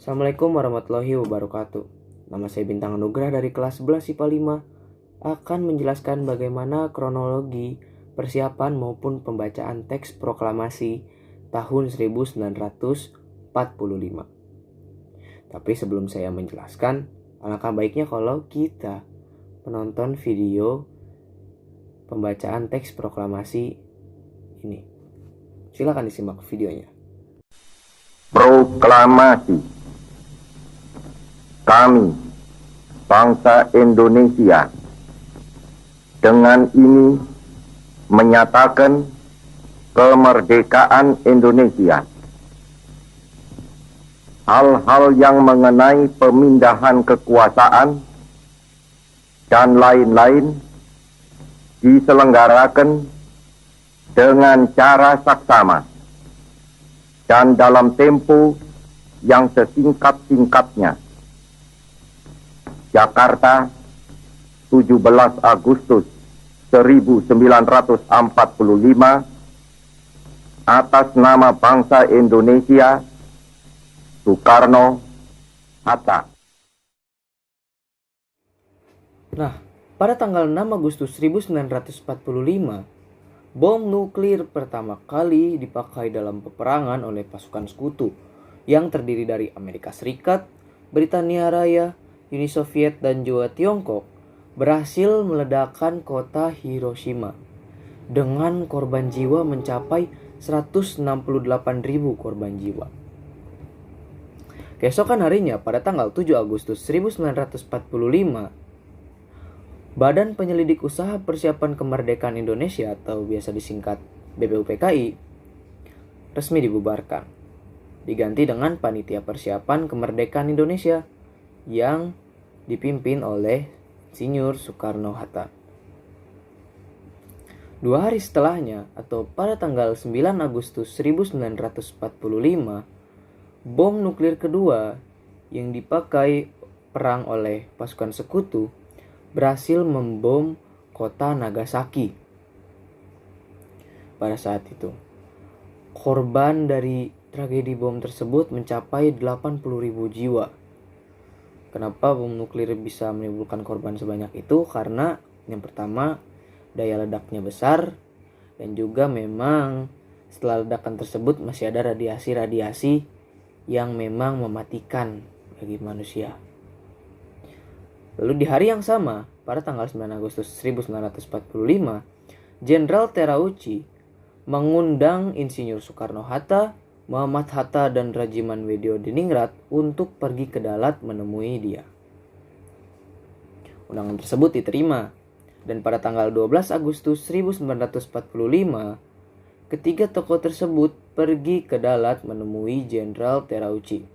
Assalamualaikum warahmatullahi wabarakatuh. Nama saya Bintang Anugrah dari kelas 11 IPA 5 akan menjelaskan bagaimana kronologi persiapan maupun pembacaan teks proklamasi tahun 1945. Tapi sebelum saya menjelaskan, alangkah baiknya kalau kita menonton video pembacaan teks proklamasi ini. Silakan disimak videonya. Proklamasi. Kami, bangsa Indonesia, dengan ini menyatakan kemerdekaan Indonesia. Hal-hal yang mengenai pemindahan kekuasaan dan lain-lain diselenggarakan dengan cara saksama dan dalam tempo yang sesingkat-singkatnya. Jakarta, 17 Agustus 1945, atas nama bangsa Indonesia, Soekarno-Hatta. Nah, pada tanggal 6 Agustus 1945, bom nuklir pertama kali dipakai dalam peperangan oleh pasukan sekutu yang terdiri dari Amerika Serikat, Britania Raya, Uni Soviet, dan juga Tiongkok berhasil meledakkan kota Hiroshima dengan korban jiwa mencapai 168.000 korban jiwa. Keesokan harinya pada tanggal 7 Agustus 1945, Badan Penyelidik Usaha Persiapan Kemerdekaan Indonesia atau biasa disingkat BPUPKI resmi dibubarkan, diganti dengan Panitia Persiapan Kemerdekaan Indonesia yang dipimpin oleh Insinyur Soekarno-Hatta. 2 hari setelahnya atau pada tanggal 9 Agustus 1945, bom nuklir kedua yang dipakai perang oleh pasukan sekutu berhasil membom kota Nagasaki. Pada saat itu, korban dari tragedi bom tersebut mencapai 80.000 jiwa. Kenapa bom nuklir bisa menimbulkan korban sebanyak itu? Karena yang pertama, daya ledaknya besar, dan juga memang setelah ledakan tersebut masih ada radiasi-radiasi yang memang mematikan bagi manusia. Lalu di hari yang sama, pada tanggal 9 Agustus 1945, Jenderal Terauchi mengundang Insinyur Soekarno-Hatta, Muhammad Hatta, dan Rajiman Weddiodiningrat untuk pergi ke Dalat menemui dia. Undangan tersebut diterima, dan pada tanggal 12 Agustus 1945, ketiga tokoh tersebut pergi ke Dalat menemui Jenderal Terauchi.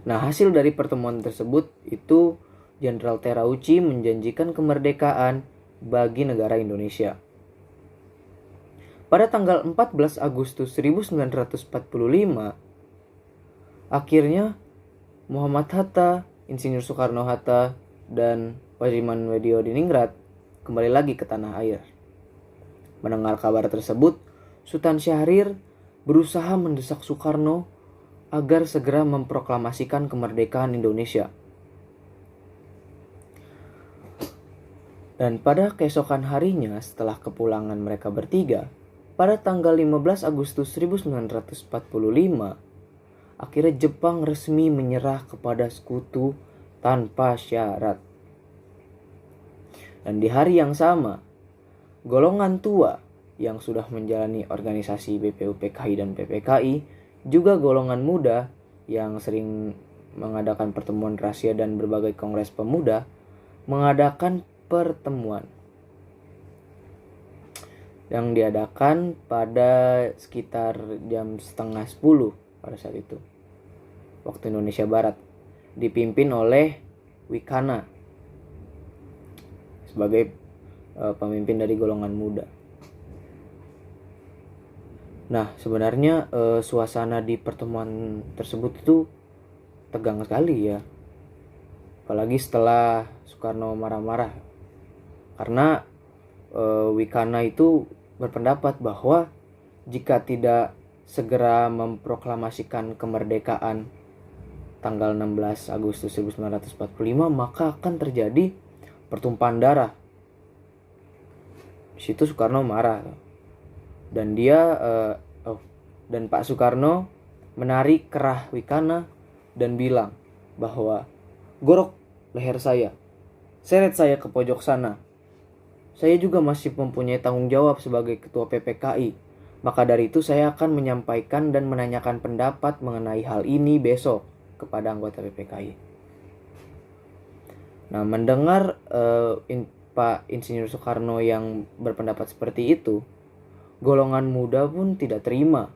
Nah, hasil dari pertemuan tersebut itu Jenderal Terauchi menjanjikan kemerdekaan bagi negara Indonesia. Pada tanggal 14 Agustus 1945, akhirnya Muhammad Hatta, Insinyur Soekarno-Hatta, dan Rajiman Weddiodiningrat kembali lagi ke tanah air. Mendengar kabar tersebut, Sultan Syahrir berusaha mendesak Soekarno agar segera memproklamasikan kemerdekaan Indonesia. Dan pada keesokan harinya setelah kepulangan mereka bertiga, pada tanggal 15 Agustus 1945, akhirnya Jepang resmi menyerah kepada sekutu tanpa syarat. Dan di hari yang sama, golongan tua yang sudah menjalani organisasi BPUPKI dan PPKI, juga golongan muda yang sering mengadakan pertemuan rahasia dan berbagai kongres pemuda, mengadakan pertemuan yang diadakan pada sekitar jam 9:30 pada saat itu, waktu Indonesia Barat, dipimpin oleh Wikana sebagai pemimpin dari golongan muda. Nah, sebenarnya suasana di pertemuan tersebut itu tegang sekali ya, apalagi setelah Soekarno marah-marah karena Wikana itu berpendapat bahwa jika tidak segera memproklamasikan kemerdekaan tanggal 16 Agustus 1945, maka akan terjadi pertumpahan darah. Di situ Soekarno marah dan dan Pak Soekarno menarik kerah Wikana dan bilang bahwa gorok leher saya, seret saya ke pojok sana. Saya juga masih mempunyai tanggung jawab sebagai ketua PPKI. Maka dari itu saya akan menyampaikan dan menanyakan pendapat mengenai hal ini besok kepada anggota PPKI. Nah, mendengar Pak Insinyur Soekarno yang berpendapat seperti itu, golongan muda pun tidak terima.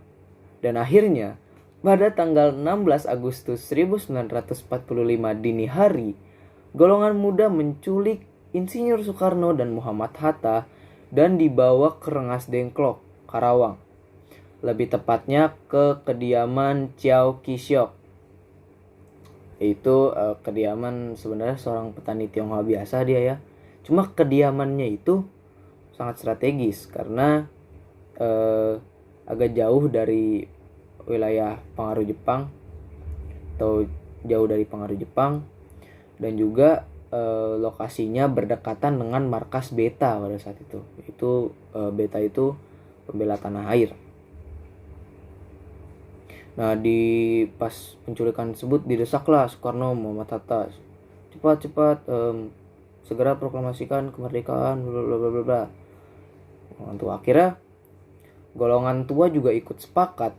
Dan akhirnya pada tanggal 16 Agustus 1945 dini hari, golongan muda menculik Insinyur Soekarno dan Muhammad Hatta dan dibawa ke Rengas Dengklok, Karawang. Lebih tepatnya ke kediaman Chiao Ki-shok. Itu kediaman sebenarnya seorang petani Tionghoa biasa dia ya. Cuma kediamannya itu sangat strategis karena agak jauh dari wilayah pengaruh Jepang atau jauh dari pengaruh Jepang, dan juga lokasinya berdekatan dengan markas Beta pada saat itu. Itu Beta itu pembela tanah air. Nah, di pas penculikan tersebut didesaklah Soekarno Muhammad Hatta, cepat segera proklamasikan kemerdekaan, bla bla bla bla bla. Akhirnya golongan tua juga ikut sepakat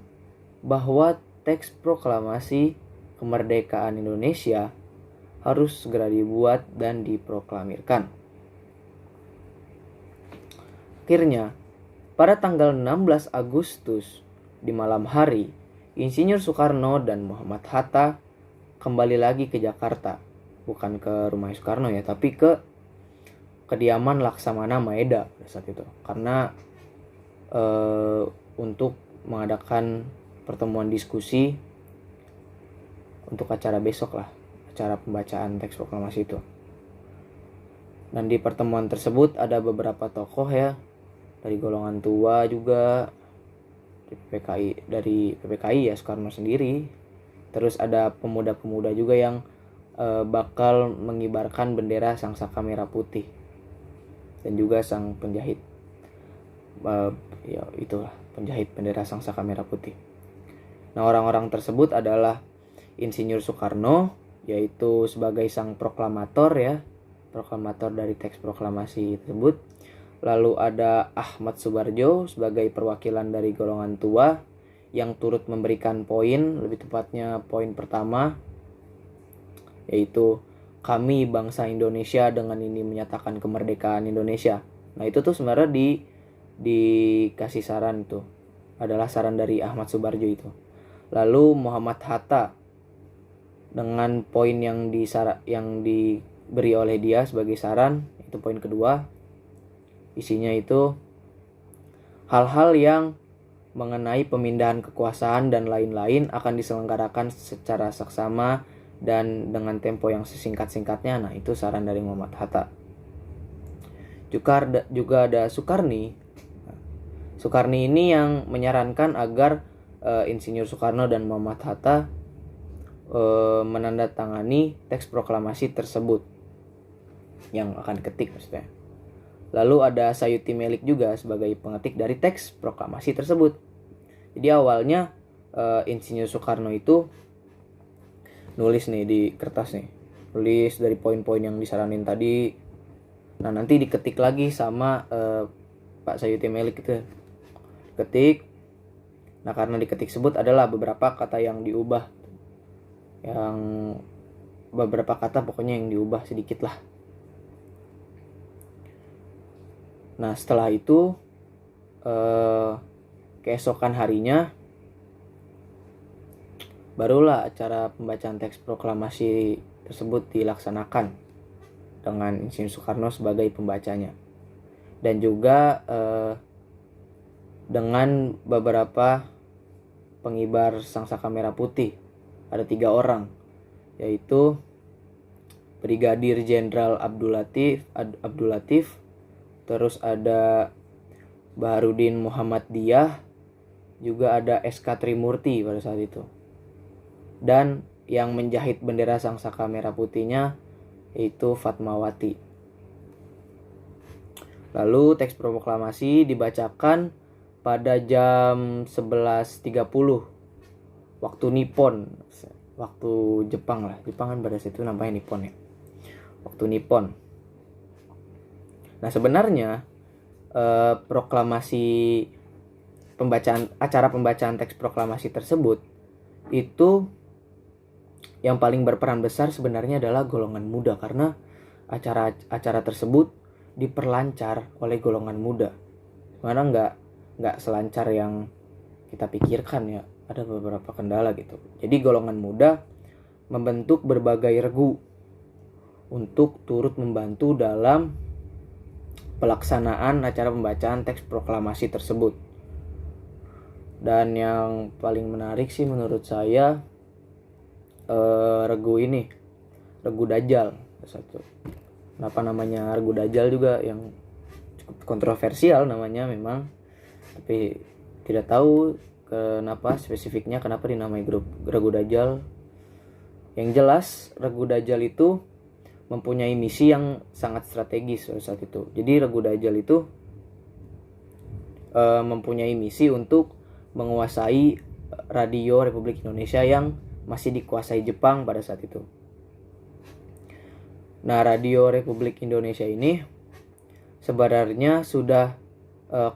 bahwa teks proklamasi kemerdekaan Indonesia harus segera dibuat dan diproklamirkan. Akhirnya, pada tanggal 16 Agustus di malam hari, Insinyur Soekarno dan Muhammad Hatta kembali lagi ke Jakarta. Bukan ke rumah Soekarno ya, tapi ke kediaman Laksamana Maeda pada saat itu. Karena untuk mengadakan pertemuan diskusi untuk acara besok lah, acara pembacaan teks proklamasi itu. Dan di pertemuan tersebut ada beberapa tokoh ya, dari golongan tua juga, dari PPKI ya Soekarno sendiri. Terus ada pemuda-pemuda juga yang bakal mengibarkan bendera Sang Saka Merah Putih, dan juga sang penjahit ya itulah penjahit bendera Sang Saka Merah Putih. Nah, orang-orang tersebut adalah Insinyur Soekarno, yaitu sebagai sang proklamator ya, proklamator dari teks proklamasi tersebut. Lalu ada Ahmad Subarjo sebagai perwakilan dari golongan tua yang turut memberikan poin, lebih tepatnya poin pertama, yaitu kami bangsa Indonesia dengan ini menyatakan kemerdekaan Indonesia. Nah, itu tuh sebenarnya dikasih saran, itu adalah saran dari Ahmad Subarjo itu. Lalu Muhammad Hatta dengan poin yang diberi oleh dia sebagai saran, itu poin kedua. Isinya itu hal-hal yang mengenai pemindahan kekuasaan dan lain-lain akan diselenggarakan secara saksama dan dengan tempo yang sesingkat-singkatnya. Nah, itu saran dari Muhammad Hatta. Juga ada Soekarni. Soekarni ini yang menyarankan agar Insinyur Soekarno dan Muhammad Hatta menandatangani teks proklamasi tersebut yang akan diketik maksudnya. Lalu ada Sayuti Melik juga sebagai pengetik dari teks proklamasi tersebut. Jadi awalnya Insinyur Soekarno itu nulis nih di kertas nih, nulis dari poin-poin yang disaranin tadi. Nah, nanti diketik lagi sama Pak Sayuti Melik itu, ketik. Nah, karena diketik sebut adalah beberapa kata yang diubah, yang beberapa kata pokoknya yang diubah sedikit lah. Nah, setelah itu keesokan harinya barulah acara pembacaan teks proklamasi tersebut dilaksanakan dengan Insinyur Soekarno sebagai pembacanya, dan juga dengan beberapa pengibar Sang Saka Merah Putih. Ada 3 orang, yaitu Brigadir Jenderal Abdul Latif, terus ada Baharudin Muhammad Diyah, juga ada SK Trimurti pada saat itu. Dan yang menjahit bendera Sang Saka Merah Putihnya yaitu Fatmawati. Lalu teks proklamasi dibacakan pada jam 11.30 waktu Nippon, waktu Jepang lah. Jepang kan pada saat itu namanya Nippon ya. Waktu Nippon. Nah sebenarnya proklamasi acara pembacaan teks proklamasi tersebut itu yang paling berperan besar sebenarnya adalah golongan muda, karena acara tersebut diperlancar oleh golongan muda. Mana nggak selancar yang kita pikirkan ya, ada beberapa kendala gitu. Jadi golongan muda membentuk berbagai regu untuk turut membantu dalam pelaksanaan acara pembacaan teks proklamasi tersebut. Dan yang paling menarik sih menurut saya regu Dajjal satu. Kenapa namanya regu Dajjal juga yang cukup kontroversial namanya memang, tapi tidak tahu kenapa spesifiknya kenapa dinamai regu Dajjal. Yang jelas regu Dajjal itu mempunyai misi yang sangat strategis saat itu. Jadi regu Dajjal itu mempunyai misi untuk menguasai radio Republik Indonesia yang masih dikuasai Jepang pada saat itu. Nah, radio Republik Indonesia ini sebenarnya sudah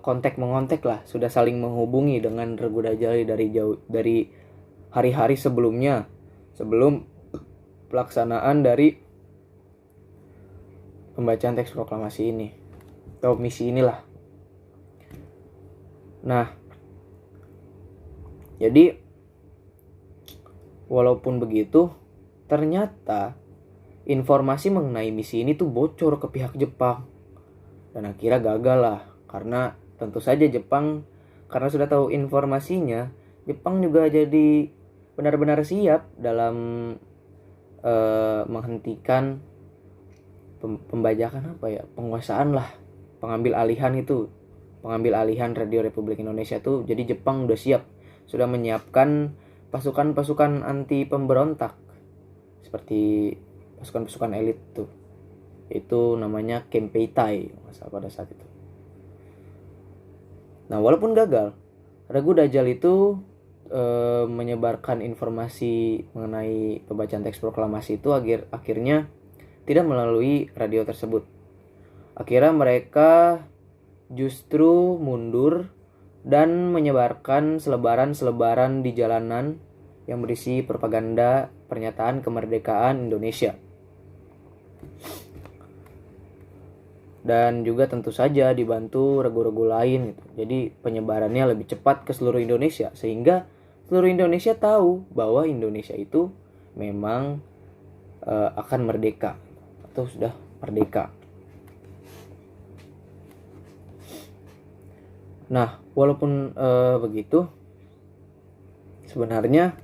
kontak-mengontak lah, sudah saling menghubungi dengan regu Dajjal dari hari-hari sebelumnya, sebelum pelaksanaan dari pembacaan teks proklamasi ini atau misi inilah. Nah, jadi walaupun begitu, ternyata informasi mengenai misi ini tuh bocor ke pihak Jepang. Dan akhirnya gagal lah, karena tentu saja Jepang, karena sudah tahu informasinya, Jepang juga jadi benar-benar siap dalam menghentikan pembajakan penguasaan lah, pengambil alihan radio Republik Indonesia tuh. Jadi Jepang udah siap, sudah menyiapkan pasukan-pasukan anti pemberontak seperti pasukan-pasukan elit tuh. Itu namanya Kempeitai pada saat itu. Nah, walaupun gagal, regu Dajjal itu menyebarkan informasi mengenai pembacaan teks proklamasi itu akhirnya tidak melalui radio tersebut. Akhirnya mereka justru mundur dan menyebarkan selebaran-selebaran di jalanan yang berisi propaganda pernyataan kemerdekaan Indonesia. Dan juga tentu saja dibantu regu-regu lain gitu. Jadi penyebarannya lebih cepat ke seluruh Indonesia, sehingga seluruh Indonesia tahu bahwa Indonesia itu memang akan merdeka atau sudah merdeka. Nah, walaupun begitu, sebenarnya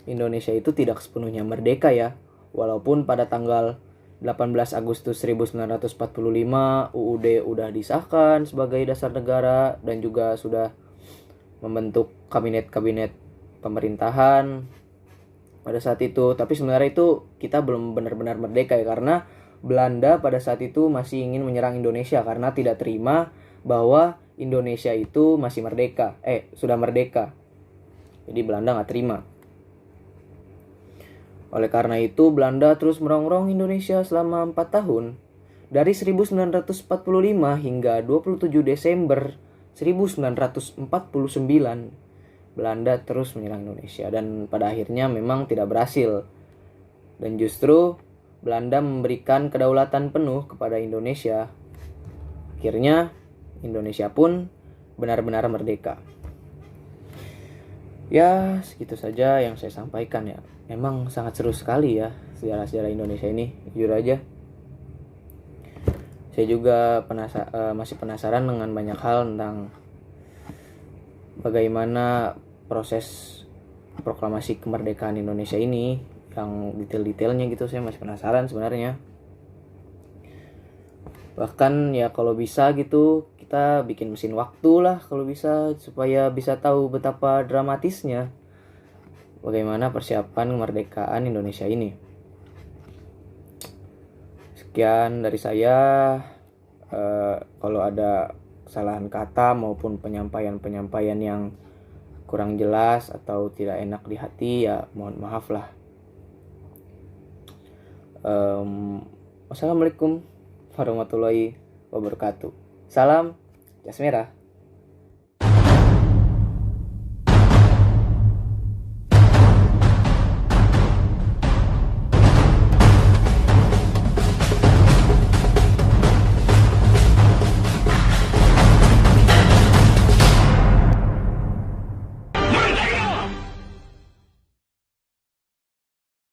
Indonesia itu tidak sepenuhnya merdeka ya. Walaupun pada tanggal 18 Agustus 1945 UUD udah disahkan sebagai dasar negara dan juga sudah membentuk kabinet-kabinet pemerintahan pada saat itu. Tapi sebenarnya itu kita belum benar-benar merdeka ya, karena Belanda pada saat itu masih ingin menyerang Indonesia karena tidak terima bahwa Indonesia itu masih sudah merdeka. Jadi Belanda nggak terima. Oleh karena itu Belanda terus merongrong Indonesia selama 4 tahun. Dari 1945 hingga 27 Desember 1949, Belanda terus menyerang Indonesia dan pada akhirnya memang tidak berhasil. Dan justru Belanda memberikan kedaulatan penuh kepada Indonesia. Akhirnya Indonesia pun benar-benar merdeka. Ya, segitu saja yang saya sampaikan ya. Memang sangat seru sekali ya sejarah-sejarah Indonesia ini, jujur aja. Saya juga masih penasaran dengan banyak hal tentang bagaimana proses proklamasi kemerdekaan Indonesia ini, yang detail-detailnya gitu saya masih penasaran sebenarnya. Bahkan ya kalau bisa gitu kita bikin mesin waktu lah kalau bisa, supaya bisa tahu betapa dramatisnya bagaimana persiapan kemerdekaan Indonesia ini. Sekian dari saya. Kalau ada kesalahan kata maupun penyampaian yang kurang jelas atau tidak enak di hati, ya mohon maaf lah. Wassalamualaikum warahmatullahi wabarakatuh. Salam jas merah.